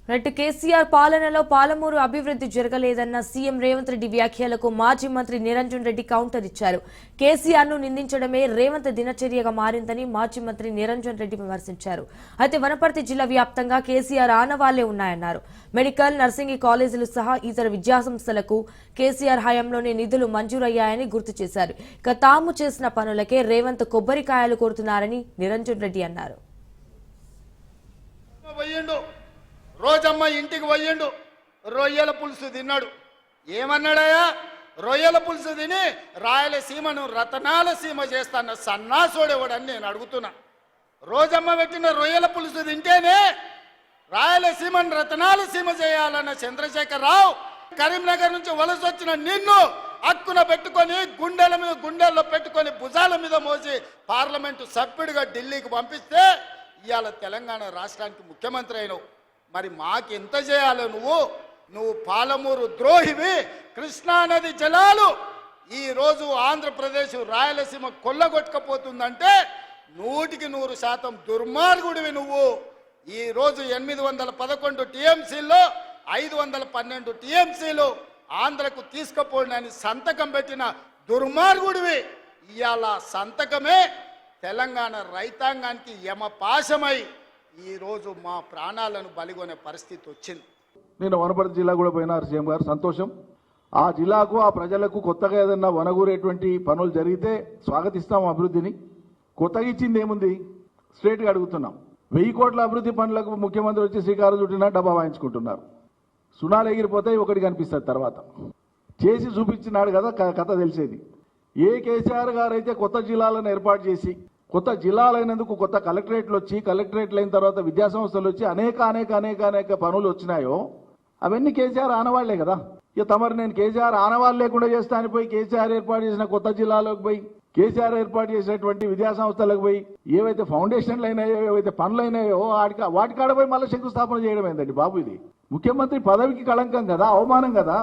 రెడ్డి కేసీఆర్ పాలనలో పాలమూరు అభివృద్ధి జరగలేదన్న సీఎం రేవంత్ రెడ్డి వ్యాఖ్యలకు మాజీ మంత్రి నిరంజన్ రెడ్డి కౌంటర్ ఇచ్చారు. కేసీఆర్ ను నిందించడమే రేవంత్ దినచర్యగా మారిందని మాజీ మంత్రి నిరంజన్ రెడ్డి విమర్శించారు. అయితే వనపర్తి జిల్లా వ్యాప్తంగా కేసీఆర్ ఆనవాళ్లే ఉన్నాయన్నారు. మెడికల్, నర్సింగ్ కాలేజీలు సహా ఇతర విద్యాసంస్థలకు కేసీఆర్ హయాంలోనే నిధులు మంజూరయ్యాయని గుర్తు చేశారు. ఇక తాము చేసిన పనులకే రేవంత్ కొబ్బరికాయలు కోరుతున్నారని నిరంజన్ రెడ్డి అన్నారు. రోజమ్మ ఇంటికి పోయిండు, రొయ్యల పులుసు తిన్నాడు. ఏమన్నాడయా? రొయ్యల పులుసు తిని రాయలసీమను రతనాల సీమ చేస్తాన్న సన్నాసోడేవాడని నేను అడుగుతున్నా. రోజమ్మ పెట్టిన రొయ్యల పులుసు తింటేనే రాయలసీమను రతనాల సీమ చేయాలన్న చంద్రశేఖరరావు కరీంనగర్ నుంచి వలస వచ్చిన నిన్ను హక్కున పెట్టుకొని గుండెల్లో పెట్టుకొని భుజాల మీద మోసి పార్లమెంటు సభ్యుడిగా ఢిల్లీకి పంపిస్తే ఇవాళ తెలంగాణ రాష్ట్రానికి ముఖ్యమంత్రి అయినవు. మరి మాకెంత చేయాలి? నువ్వు పాలమూరు ద్రోహివి. కృష్ణానది జలాలు ఈరోజు ఆంధ్రప్రదేశ్ రాయలసీమ కొల్లగొట్టకపోతుందంటే 100% దుర్మార్గుడివి నువ్వు. ఈరోజు 811 టీఎంసీల్లో 512 టీఎంసీలు ఆంధ్రకు తీసుకుపోయినని సంతకం పెట్టిన దుర్మార్గుడివి. ఇవాళ సంతకమే తెలంగాణ రైతాంగానికి యమపాశమై ఈరోజు మా ప్రాణాలను బలిగొనే పరిస్థితి వచ్చింది. నేను వనపర్తి జిల్లా కూడా పోయినారు సీఎం గారు, సంతోషం. ఆ జిల్లాకు ఆ ప్రజలకు కొత్తగా ఏదన్నా వనగూరేటువంటి పనులు జరిగితే స్వాగతిస్తాం. అభివృద్ధిని కొత్తగా ఇచ్చింది ఏముంది? స్ట్రేట్గా అడుగుతున్నాం. 1000 కోట్ల అభివృద్ధి పనులకు ముఖ్యమంత్రి వచ్చి శ్రీకారం చుట్టినా డబ్బా వాయించుకుంటున్నారు. సునాలు ఎగిరిపోతాయి, ఒకటి కనిపిస్తుంది. తర్వాత చేసి చూపించినాడు కదా కథ తెలిసేది. ఏ కేసీఆర్ గారు అయితే కొత్త జిల్లాలను ఏర్పాటు చేసి కొత్త జిల్లాలైనందుకు కొత్త కలెక్టరేట్లు వచ్చి కలెక్టరేట్లు అయిన తర్వాత విద్యాసంస్థలు వచ్చి అనేక పనులు వచ్చినాయో అవన్నీ కేసీఆర్ ఆనవాళ్లే కదా. ఇక తమరు నేను కేసీఆర్ ఆనవాళ్ళు లేకుండా చేస్తాను పోయి కేసీఆర్ ఏర్పాటు చేసిన కొత్త జిల్లాలోకి పోయి కేసీఆర్ ఏర్పాటు చేసినటువంటి విద్యాసంస్థలకు పోయి ఏవైతే ఫౌండేషన్లు అయినాయో ఏవైతే పనులు అయినాయో వాటికాడ పోయి మళ్ళీ శంకుస్థాపన చేయడం ఏంటండి బాబు? ఇది ముఖ్యమంత్రి పదవికి కళంకం కదా, అవమానం కదా.